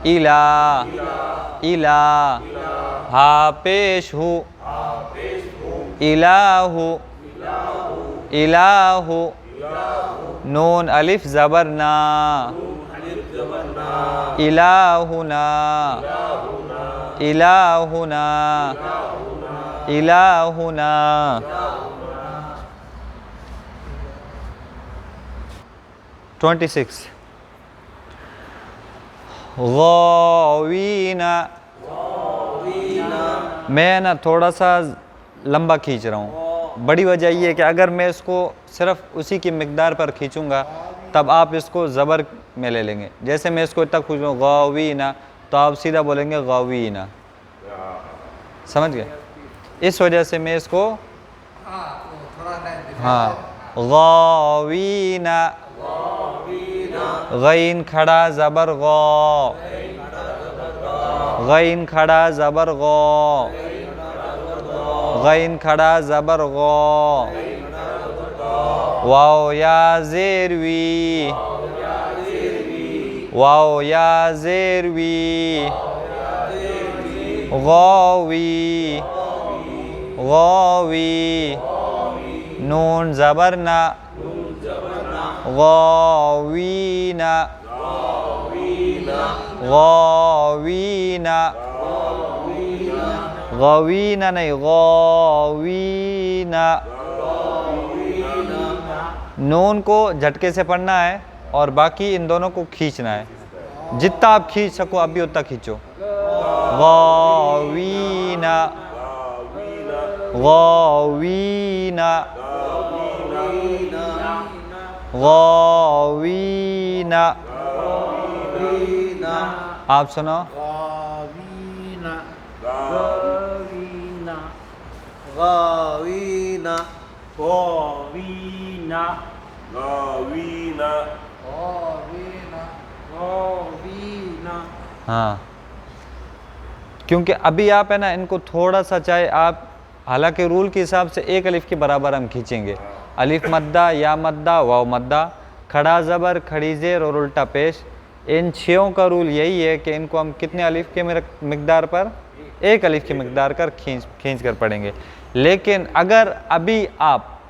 इला, इला, हा पेश हु, इलाहु, इलाहु, नून अलिफ ज़बर ना, इलाहुना, इलाहुना, इलाहुना। 26 गावीना, मैं ना थोड़ा सा लंबा खींच रहा हूँ। बड़ी वजह ये है कि अगर मैं इसको सिर्फ उसी की मिकदार पर खींचूंगा तब आप इसको ज़बर में ले लेंगे। जैसे मैं इसको इतना खींचूँ गावीना तो आप सीधा बोलेंगे गावीना, समझ गए? इस वजह से मैं इसको हाँ गावीना, गईन खड़ा ज़बर गौ, गईन खड़ा ज़बर गौ, गईन खड़ा ज़बर गौ, वाओ या ज़ेरवी, वाओ या ज़ेरवी, गौवी, गौवी, नून ज़बर ना, गौवीना, गौवीना, गौवीना नहीं गौवीना। नून को झटके से पढ़ना है और बाकी इन दोनों को खींचना है। जितना आप खींच सको आप भी उतना खींचो। गौवीना, गौवीना, गौवीना। आप सुनो गावीना, गावीना, गावीना, गावीना, गावीना, गावीना, गावीना। हाँ, क्योंकि अभी आप है ना इनको थोड़ा सा चाहे आप, हालांकि रूल के हिसाब से एक अलिफ के बराबर हम खींचेंगे। अलिफ मद्दा, या मद्दा, वाव मद्दा, खड़ा ज़बर, खड़ी ज़ेर और उल्टा पेश। इन छयों का रूल यही है कि इनको हम कितने अलिफ के मिकदार पर, एक अलिफ की मिकदार कर खींच कर पढ़ेंगे। लेकिन अगर अभी आप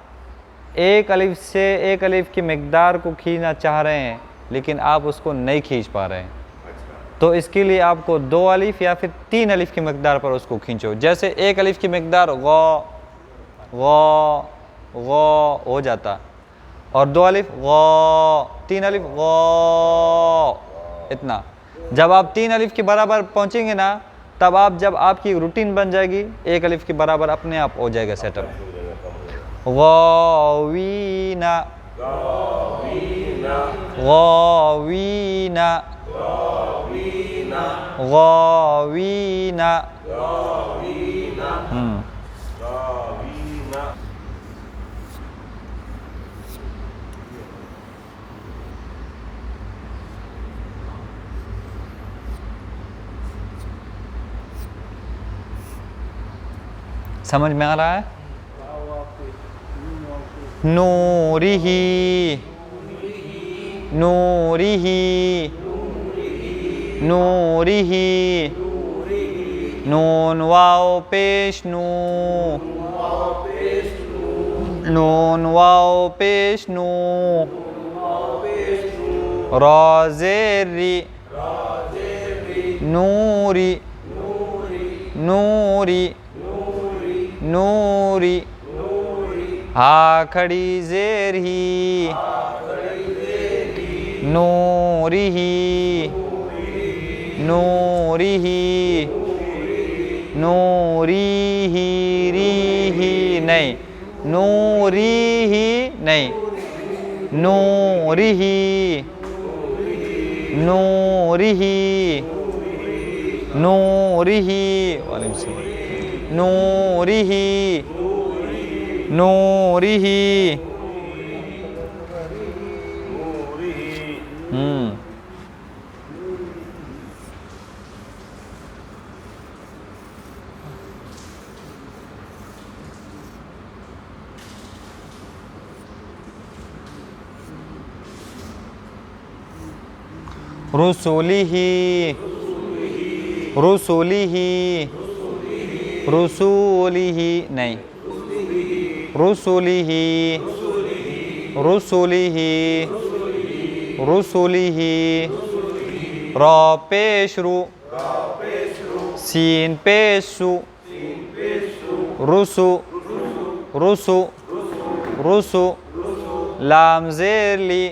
एक अलिफ से एक अलिफ की मिकदार को खींचना चाह रहे हैं लेकिन आप उसको नहीं खींच पा रहे हैं, तो इसके लिए आपको दो अलिफ या फिर तीन अलिफ की मिकदार पर उसको खींचो। जैसे एक अलिफ की मिकदार गौ, गौ, गौ हो जाता, और दो अलिफ गौ, तीन अलिफ गौ, इतना। जब आप तीन अलिफ के बराबर पहुंचेंगे ना तब आप, जब आपकी रूटीन बन जाएगी एक अलिफ के बराबर अपने आप हो जाएगा सेटअप। गौवीना, गौवीना, गौवीना, गौवीना। समझ में आ रहा है? नूरिही, नूरिही, नूरिही, नून वाओ पेश नू, नून वाओ पेश नू, रोज़ेरी, नूरी, नूरी, नूरी, हा खड़ी ज़ेर ही, नूरिही, नूरिही, नूरीही, रीही नहीं, नूरीही नहीं, नूरिही, नूरिही, नूरिही, नूरिही, नूरिही। रुसूलिही, रुसूलिही, रुसूलिही नहीं, रुसूलिही, रुसूलिही, रुसूलिही। रॉ पेश रू, सीन पेश सु, रुसु, रुसु, रुसु। लाम ज़ेर ली,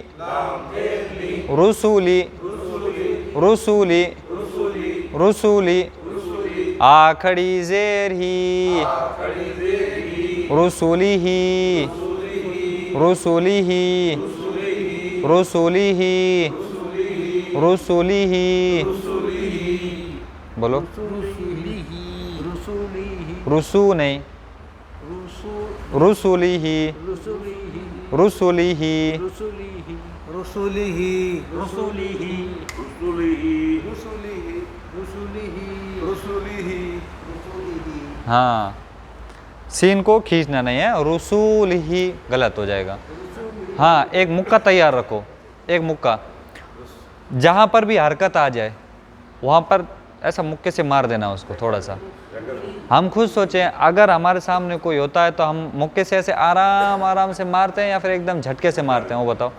रुसूली, रुसूली, रुसूली। आखड़ी ज़ेर ही, रुसूली ही, रुसूली ही, रुसूली ही, रुसूली ही। बोलो रुसू नहीं, रुसूली ही, रुसूली ही, रसूलिही रसूलिही रसूलिही रसूलिही। हाँ सीन को खींचना नहीं है, रसूल ही गलत हो जाएगा। हाँ एक मुक्का तैयार रखो, एक मुक्का जहाँ पर भी हरकत आ जाए वहाँ पर ऐसा मुक्के से मार देना उसको थोड़ा सा। हम खुद सोचें अगर हमारे सामने कोई होता है तो हम मुक्के से ऐसे आराम आराम से मारते हैं या फिर एकदम झटके से मारते हैं, वो बताओ।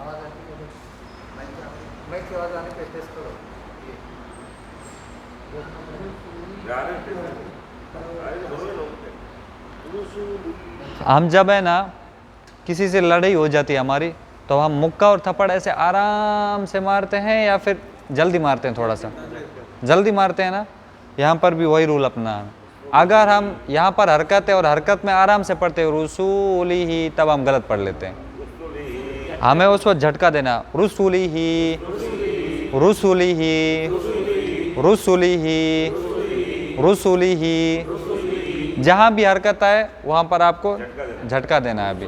हम जब है ना किसी से लड़ाई हो जाती है हमारी तो हम मुक्का और थप्पड़ ऐसे आराम से मारते हैं या फिर जल्दी मारते हैं, थोड़ा सा जल्दी मारते हैं ना। यहाँ पर भी वही रूल अपना है। अगर हम यहाँ पर हरकत है और हरकत में आराम से पढ़ते हैं रुसूली ही, तब हम गलत पढ़ लेते हैं। हमें उस वक्त झटका देना, रुसूली ही, रुसूली ही, रुसूली ही, रुसूली ही। जहाँ भी हरकत आए वहाँ पर आपको झटका देना है। अभी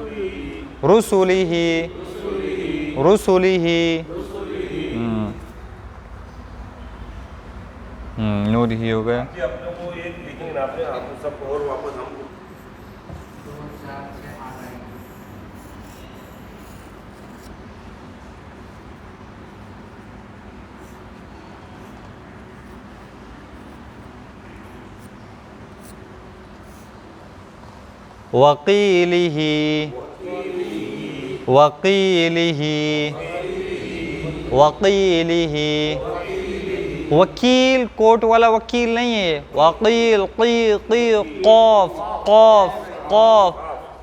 रुसूली ही, रुसूली ही। नूर ही हो गया। अपने को एक लिखेंगे ना आपने, आप सब और वापस हमको वकीलिही, वकीलिही, वकीलिही। वकील कोर्ट वाला वकील नहीं है, वकील की कौफ कौफ कौफ।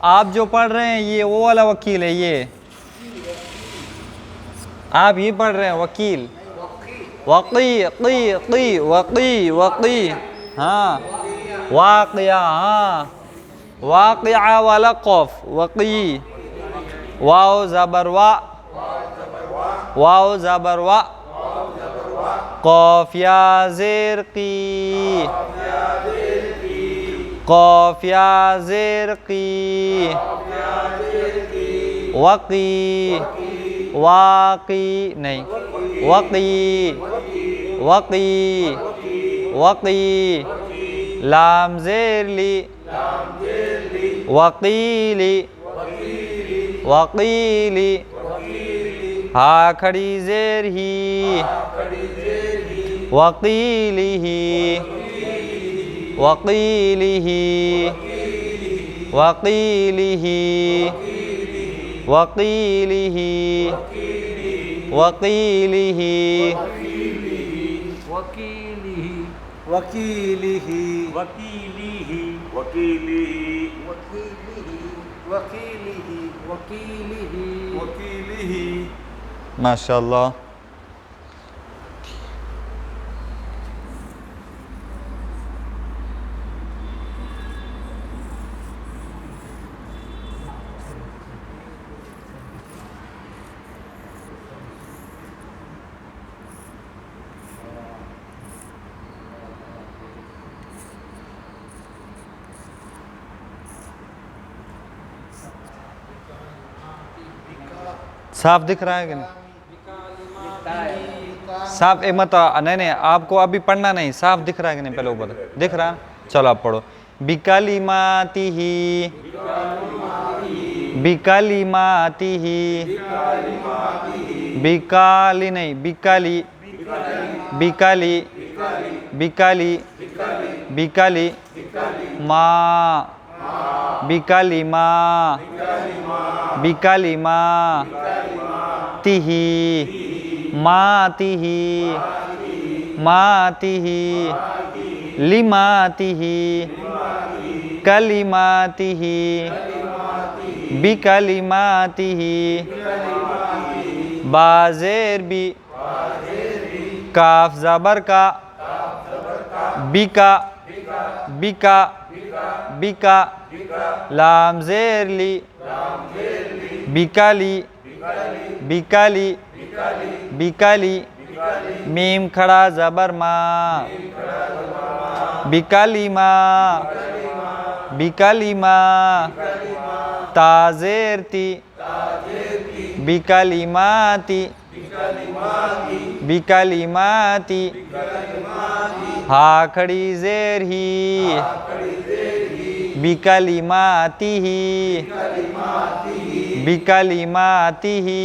आप जो पढ़ रहे हैं ये वो वाला वकील है, ये आप ये पढ़ रहे हैं वकील। वकी की वकी वकी, हाँ वाक़िया, हाँ वाक़िया वाला कौफ वकी। वाओ ज़बर वा, वाओ ज़बर वा। कौफ या ज़ेर की, कौफ या ज़ेर की। वकी, वाक़ी नहीं, वकी, वकी, वकी। लाम ज़ेर ली, वकीली, वकीली। हा खड़ी ज़ेर ही, वकीलिही, वकीलिही, वकीलिही, वकीलिही, वकीलिही। वकीलिही वकीलिही वकीलिही वकीलिही वकीलिही वकीलिही। माशाअल्लाह। साफ दिख रहा है कि नहीं? साफ एक मत नहीं नहीं, आपको अभी पढ़ना नहीं, साफ दिख रहा है कि नहीं पहले वो बता। दिख रहा है? चलो आप पढ़ो। बिकलिमातिही, बिकलिमातिही, बिकाली नहीं, बिकाली, बिकाली, बिकाली बिकाली माँ बिकाली माँ बिकाली माँ तिही मातिही मातिही लिमातिही कलिमातिही बिकलिमातिही बाजेर बी काफ ज़बर का बिका बिका बिका लाम ज़ेर ली बिकाली बिकाली बिकाली मीम खड़ा ज़बर माँ बिकाली माँ बिकाली माँ ताज़ेर ती बिकाली माती बिकाली माती हा खड़ी ज़ेर ही बिकाली माती ही बिकाली माती ही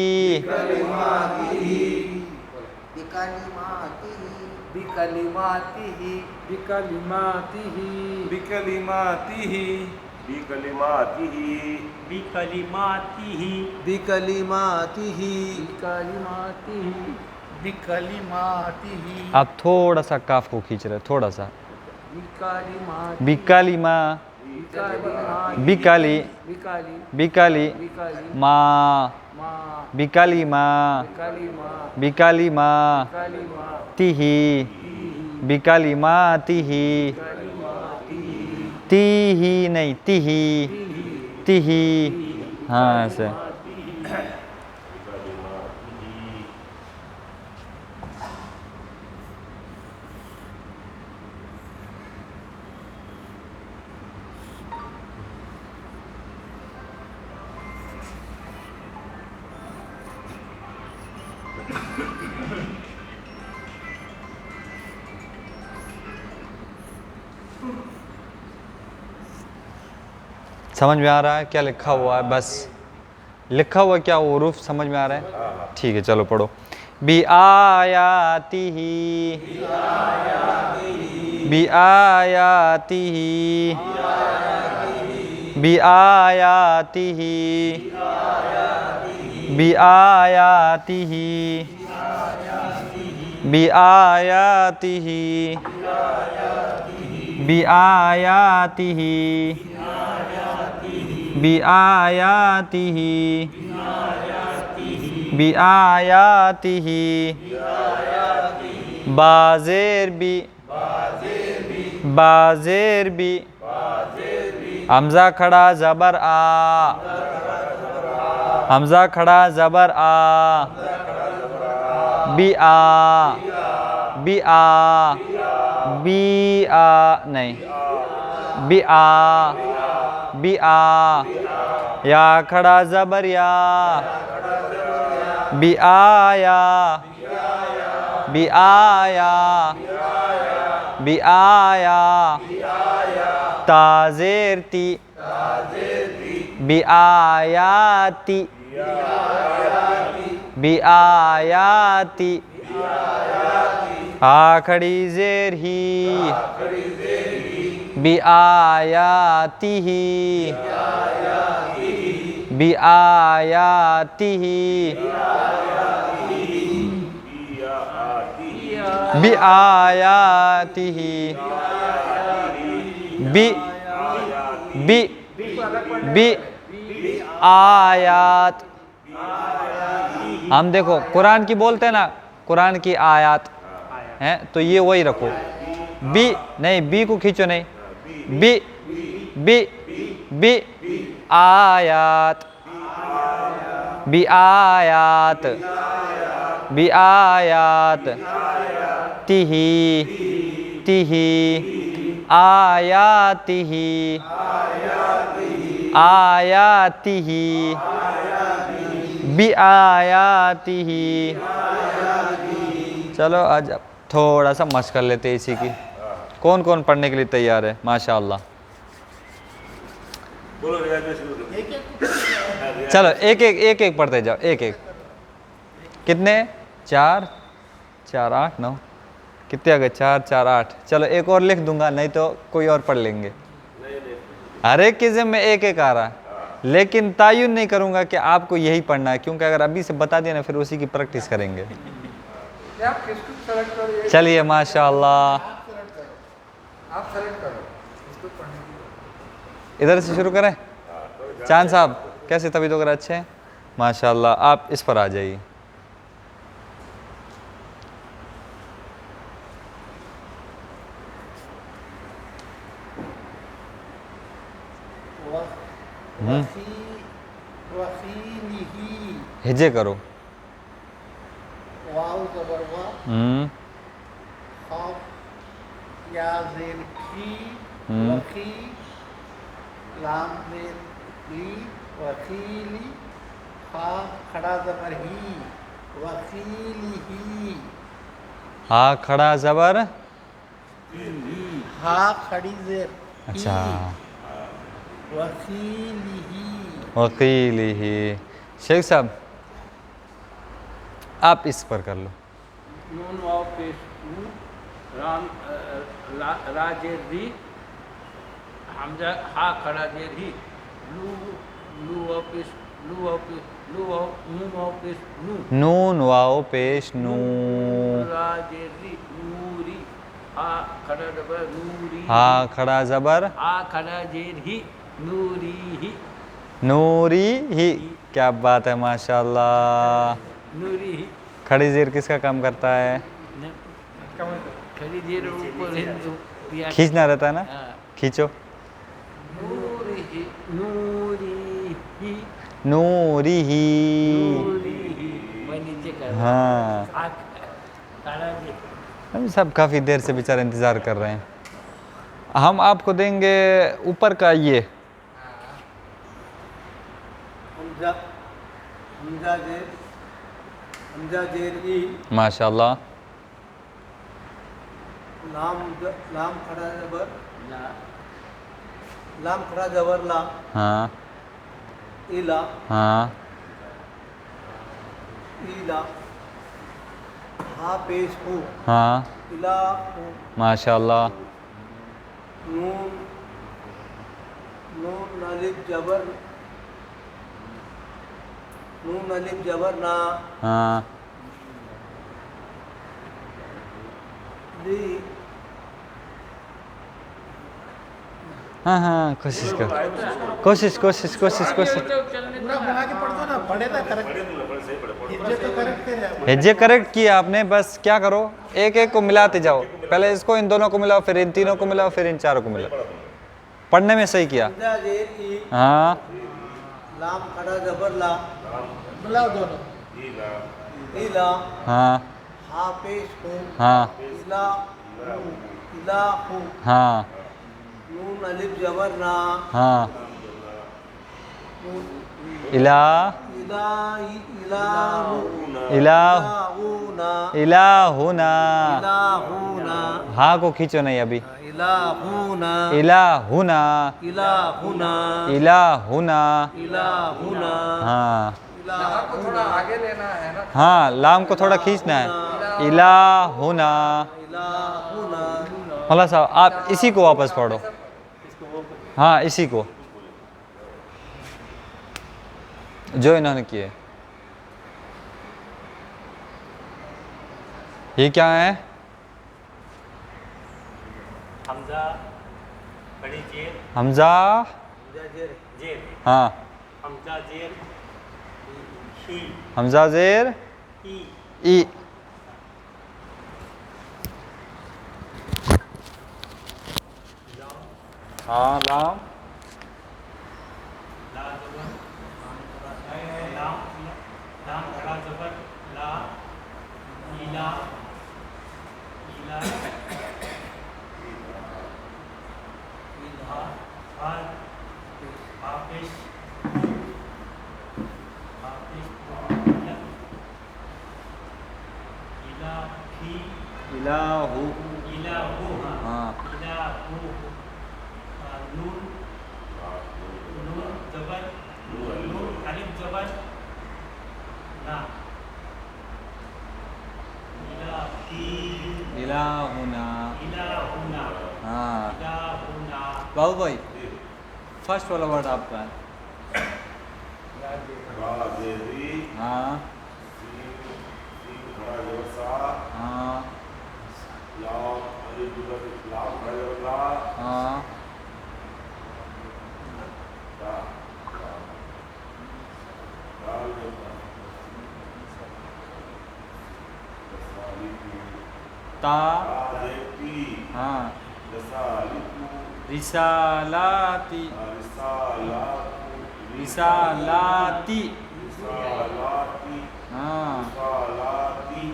बिकलिमातिही बिकलिमातिही बिकलिमातिही बिकलिमातिही बिकलिमातिही बिकलिमातिही बिकलिमातिही बिकलिमातिही। आप थोड़ा सा काफ को खींच रहे, थोड़ा सा बिकलिमातिही बिकाली माँ बिकलिमातिही बिकाली बिकाली बिकाली बिकाली माँ माँ बिकाली माँ बिकलिमा बिकाली माँ बिकलिमा तिही बिकाली माँ तिही तिही नहीं तिही तिही हाँ ऐसे समझ में आ रहा है क्या लिखा हुआ है? बस लिखा हुआ क्या हुरूफ समझ में आ रहा है? ठीक है चलो पढ़ो। बी आयातिही बी आयातिही बी आयातिही बी आयातिही बी आयातिही बी आयातिही बिआयातिही बिआयातिही बाजेर बी बाजेर बी हमजा खड़ा ज़बर आ हमजा खड़ा ज़बर आ बी आ बी आ बी आ नहीं बी आ बी आ या खड़ा ज़बर या बी आया बी आया बी आया ताज़ेर ती बी आयाती बी आयाती आ खड़ी ज़ेर ही बी आयातिही बी आयातिही बी आयातिही बी बी बी आयात। हम देखो कुरान की बोलते हैं ना, कुरान की आयात हैं तो ये वही रखो। बी नहीं, बी को खींचो नहीं, बी बी बी आयात बी आयात बी आयात तिही तिही आयातिही आयातिही बी आयातिही। चलो आज थोड़ा सा मशक कर लेते हैं इसी की। कौन कौन पढ़ने के लिए तैयार है? माशाअल्लाह। बोलो रियाज में शुरू करो। चलो एक एक पढ़ते जाओ, एक एक। कितने? 4 4 8 9 कितने आ गए? 4 4 8। चलो एक और लिख दूंगा, नहीं तो कोई और पढ़ लेंगे। हर एक के में एक एक आ रहा है, लेकिन तायुन नहीं करूंगा कि आपको यही पढ़ना है, क्योंकि अगर अभी से बता दिया ना फिर उसी की प्रैक्टिस करेंगे। आप किसको सेलेक्ट करो? चलिए माशाल्लाह, आप सेलेक्ट करो इसको पढ़ने की। इधर से शुरू करें। चांद साहब कैसे तबीयत वगैरह अच्छे हैं? माशाल्लाह, आप इस पर आ जाइए। हिजे करो। वाव ज़बर वा, खाफ या ज़ेर की, वखी, लाम ज़ेर ली, वखीली, हा खड़ा ज़बर ही, वखीली ही, हा खड़ा जबर, हा खड़ी ज़ेर अच्छा, वखीली ही। वकीली ही। शेख साहब आप इस पर कर लो। नून वाव पेश नू, राम रा जेर री, हमजा हा खड़ा जेर ही, लू लू वाव पेश लू वाव पेश लू वाव नून वाव पेश नू, नून वाओ पेश नू, रा जेर री नूरी, हा खड़ा जबर नूरी, हा खड़ा जबर, हा खड़ा जेर ही नूरी ही, नूरी ही। क्या बात है माशाल्लाह। नूरी ही। खड़ी जीर किसका काम करता है? खड़ी जेर ऊपर खींचना रहता है ना, हाँ। खींचो। नूरी ही नूरी ही नूरी ही, नूरी ही। मैं नीचे कर रहा हाँ। हूँ। खड़ा जी। हम सब काफ़ी देर से बेचारे इंतज़ार कर रहे हैं। हम आपको देंगे ऊपर का ये हमजा, हमजा जेर ई, माशाल्लाह, लाम खड़ा जबर, ला लाम खड़ा जबर ला, हाँ इला, हाँ इला, हा पेश हूँ, हाँ, इला हूँ, माशाल्लाह, नून, नून अलिफ जबर, नून अलिफ जबर ना, हाँ ली, हाँ हाँ, कोशिश कर, कोशिश कोशिश कोशिश कोशिश। बना के पढ़ दो ना, पढ़े ना करेक्ट, हिज्जे तो करेक्ट करे। हिज्जे करेक्ट किया आपने, बस क्या करो एक एक को मिलाते जाओ। पहले इसको इन दोनों को मिलाओ, फिर इन तीनों को मिलाओ, फिर इन चारों को मिलाओ। पढ़ने में सही किया। हमजा जेर ई, हाँ लाम खड़ा जबर ला, मिलाओ दोनों, इला, हाँ हा पेश हूँ, हाँ इला हूँ, इला हूँ, हाँ नून अलिफ जबर ना, हाँ, नून, इला इलाही, इलाहू, इलाह इलाहूना, इलाहुना। इलाहूना, हाँ को खींचो नहीं अभी। इलाहूना, इलाहुना, इलाहूना, इलाहुना, इलाहूना, हाँ लाम को थोड़ा आगे लेना है ना। हाँ, लाम को थोड़ा खींचना है। इलाहुना। इलाहूना। मौला साहब आप इसी को वापस पढ़ो। हाँ इसी को जो इन्होंने किए। ये क्या है? हमजा बड़ी जेर हमजा, जेर हाँ हमजा जेर ही हमजा जेर ई ई। हाँ लाम, ला जबर लाम लाम खड़ा जबर ला इला इला हा हाफिज हाफिज इला ही इलाहु, इलाहू हाँ इलाहू नून नून जबर नून अलिफ जबर ना इलाही इलाहुना। इलाहुना, हाँ इलाहुना, बाबू भाई फर्स्ट वाला वर्ड आपका है। राजेरी हाँ सीन सीन खड़ा जबर सा हाँ लाम अलिफ दुबर लाम खड़ा जबर ला हाँ रा दाल ता राजेती हाँ रसालिकु रिसालाती रिसालातु रिसालाती रिसालाती हाँ रिसालाती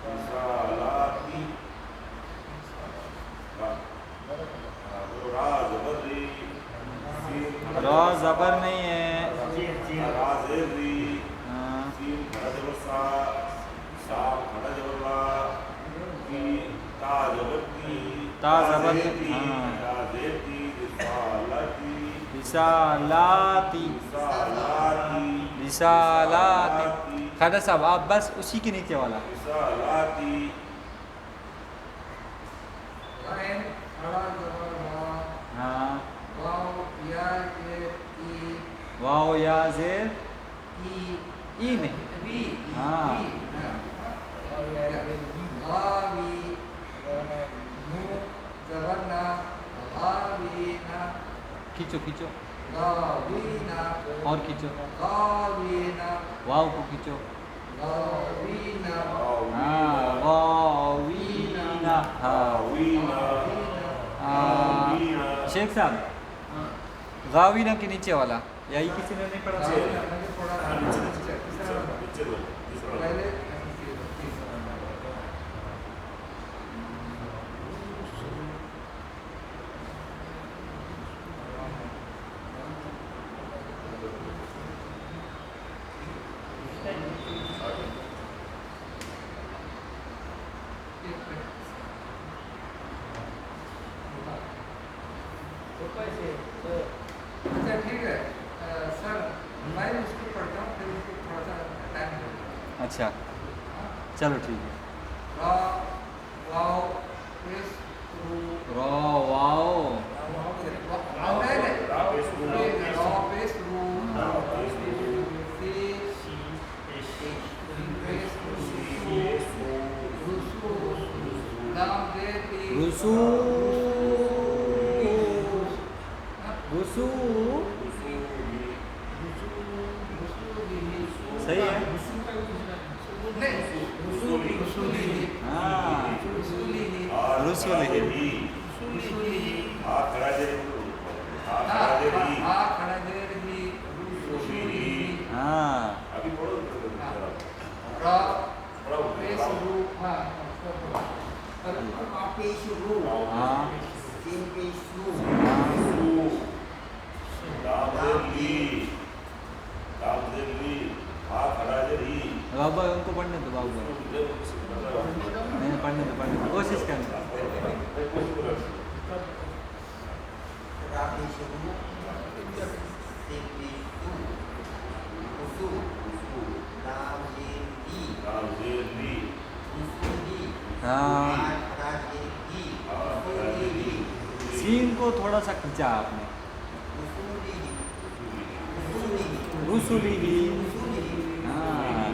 रिसालाती रा जबर री सीन रा जबर नहीं है। राजेरी हाँ सीन खड़ा जबर सा साम खड़ा जबर ला की ता जबर ती ता जबर राजेती हाँ। राजेती रिसालाती रिसालाती रिसालाती रिसालाती। खादा साहब आप बस उसी के नीचे वाला। रिसालाती हाँ वाओ या जेर ई नहीं। हाँ खींचो खींचो और खींचो वाव को खींचो। हाँ वावीना। हाँ शेख साहब गावीना के नीचे वाला यही किसी ने नहीं पढ़ा। अच्छा ठीक है सर मैं उसको पढ़ता हूँ फिर उसको थोड़ा सा टाइम लगेगा। अच्छा चलो ठीक है। रा वाओ पेस रू रा वाओ वाओ है ना रा पेस रू सी पेस रुसू लाम दे ती रुसू रुसू सही है। हाँ रुसूलिही। हाँ हाँ बाबा उनको पढ़ने दो बाबू नहीं पढ़ने दो कोशिश करना। हाँ सीन को थोड़ा सा खींचा आपने। रुसूलिही। हाँ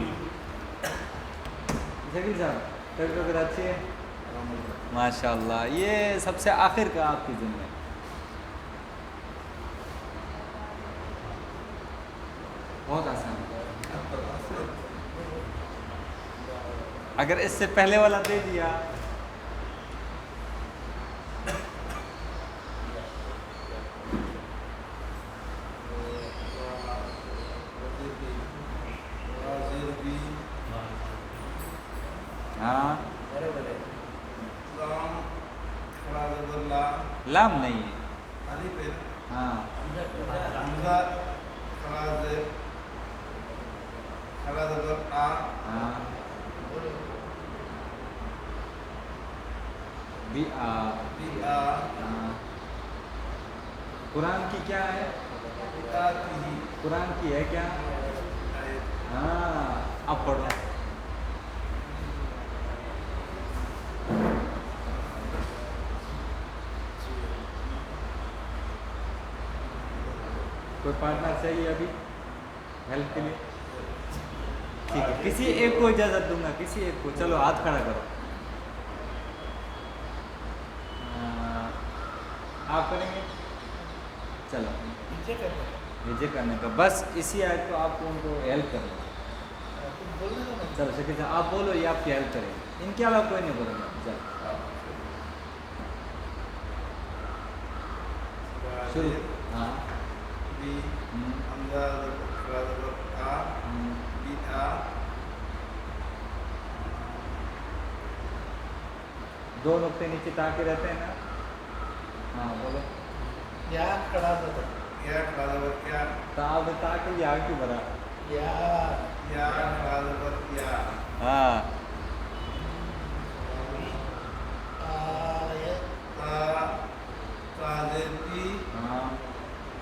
जकील साहब तर्क अच्छी है माशाल्लाह। ये सबसे आखिर का आपकी जिम्मे। बहुत आसान। अगर इससे पहले वाला दे दिया हाँ लाम नहीं है। हाँ हाँ बी आ। हाँ कुरान की क्या है? कुरान की है क्या? हाँ अब पढ़ो। कोई पार्टनर चाहिए अभी हेल्प के लिए? ठीक है, किसी एक को इजाज़त दूंगा, किसी एक को। चलो हाथ खड़ा करो। आप करेंगे? चलो विजय करने का बस इसी आयत को आपको उनको हेल्प करना। चलो शकील साहब आप बोलो, ये आपकी हेल्प करेंगे, इनके अलावा कोई नहीं बोलेगा। चलो शुरू। हाँ दो नुक्ते नीचे ताके रहते हैं ना। हाँ बोलो। या खड़ा दो या खड़ा क्या ताब ताके या क्यों बना? या खड़ा या हाँ ताजेती हाँ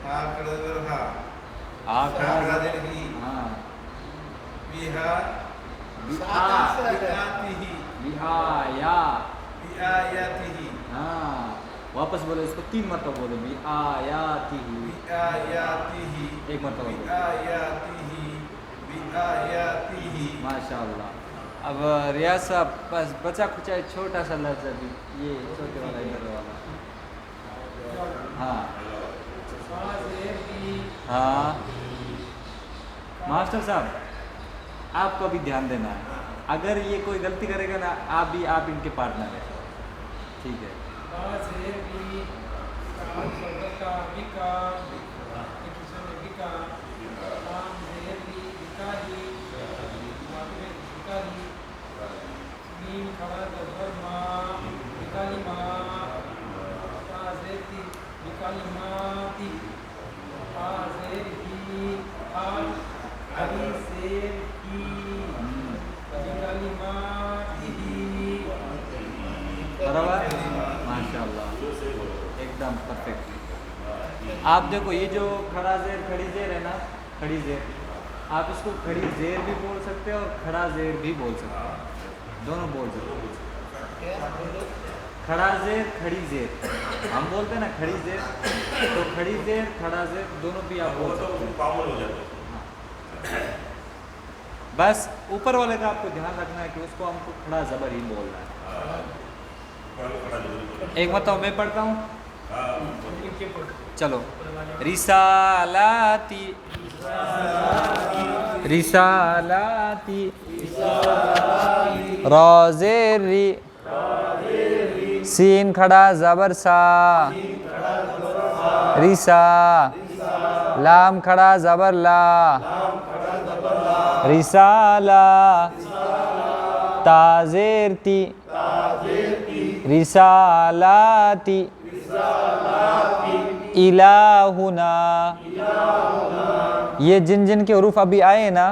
खड़ा हा आ खड़ा देगी हाँ बिहा बिआतिही बिआयातिही हाँ वापस बोलो इसको 3 मरतबा बोलो। बिआयातिही बिआयातिही एक मरतबा बोलो। बिआयातिही बिआयातिही। माशाअल्लाह। अब रियाज साहब बस बचा कुछ है छोटा सा लफ्ज़ अभी, ये छोटे वाला इधर वाला। हाँ हाँ मास्टर साहब आपको भी ध्यान देना है, अगर ये कोई गलती करेगा ना आप इनके पार्टनर हैं, ठीक है? बराबर माशाल्लाह एकदम परफेक्ट। आप देखो ये जो खड़ा जेर खड़ी जेर है ना, खड़ी जेर, आप इसको खड़ी जेर भी बोल सकते हो और खड़ा जेर भी बोल सकते हो, दोनों बोल सकते हो। खड़ा जेर खड़ी जेर हम बोलते हैं ना, खड़ी जेर, तो खड़ी जेर खड़ा जेर दोनों भी आप बोल सकते हो। कॉमन हो जाते हैं। बस ऊपर वाले का आपको ध्यान रखना है कि उसको हमको खड़ा जबर ही बोलना है। एक मतलब मैं पढ़ता हूँ, चलो। रिसालाती रिसालाती रोज़ेरी सीन खड़ा जबर सा रिसा लाम खड़ा जबर ला रिसाला ताज़ेरती रिसालाती इलाहुना। ये जिन जिन के हुरूफ अभी आए ना,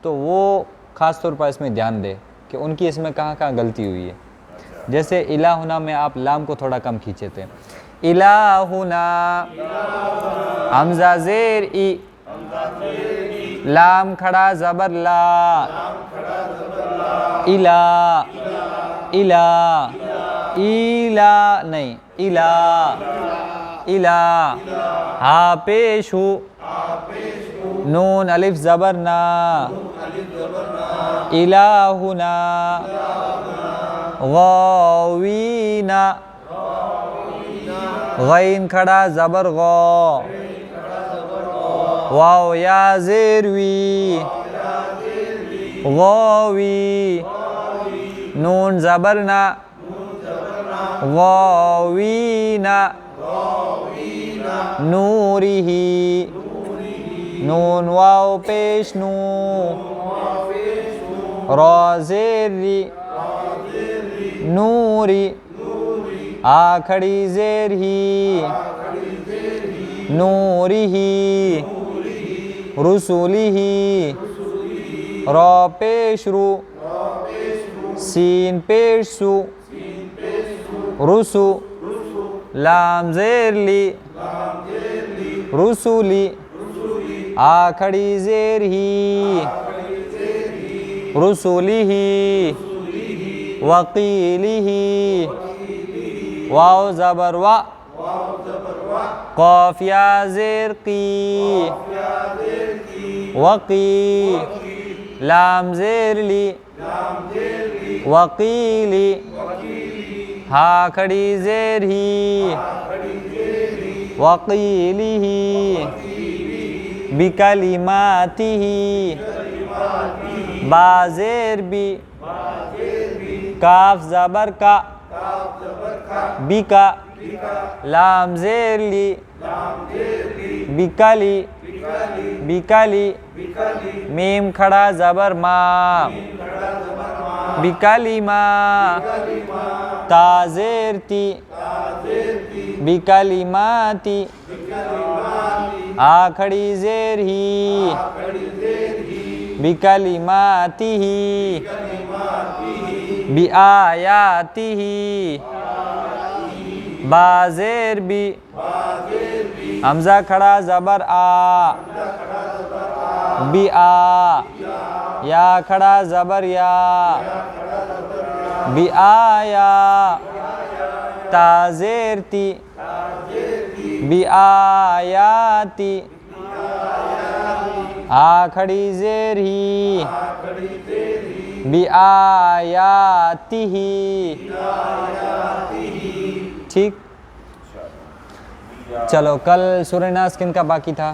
तो वो ख़ास तौर पर इसमें ध्यान दे कि उनकी इसमें कहाँ कहाँ गलती हुई है। जैसे इलाहुना में आप लाम को थोड़ा कम खींचे थे। इलाहुना हमज़ा ज़ेर ई लाम खड़ा ज़बर ला इला इला इला नहीं इला इला हा पेश हु नून अलिफ ज़बर ना इलाहुना गौवीना गैन खड़ा ज़बर गौ वाव या ज़ेरवी गौवी नून ज़बर ना गौवीना नूरिही नून वाव पेश नू रोज़ेरी नूरी आ खड़ी ज़ेर ही नूरिही रुसूलिही रो पेश रू सीन पेश सु रुसु लाम ज़ेर ली रुसूली आ खड़ी ज़ेर ही रुसूलिही वकीलिही वाव ज़बर वा कौफ या ज़ेर की, वकी, लाम ज़ेर ली, वकीली, हा खड़ी ज़ेर ही, वकीली ही, बिकलिमाती ही, बा ज़ेर बी, काफ ज़बर का, बिका, लाम ज़ेर ली, बिकली, बिकली, मीम खड़ा ज़बर मा, बिकलिमा, ता ज़ेर ती, बिकलिमाती, आ खड़ी ज़ेर ही, बिकलिमाती ही, बिआयाती ही, बा ज़ेर बी, हमज़ा खड़ा ज़बर आ, बिआ, या खड़ा ज़बर या, बिआया, ता ज़ेर ती, बिआयाती, आ खड़ी ज़ेर ही, बिआयाती ही। ठीक, चलो कल सूरह नास किन का बाकी था?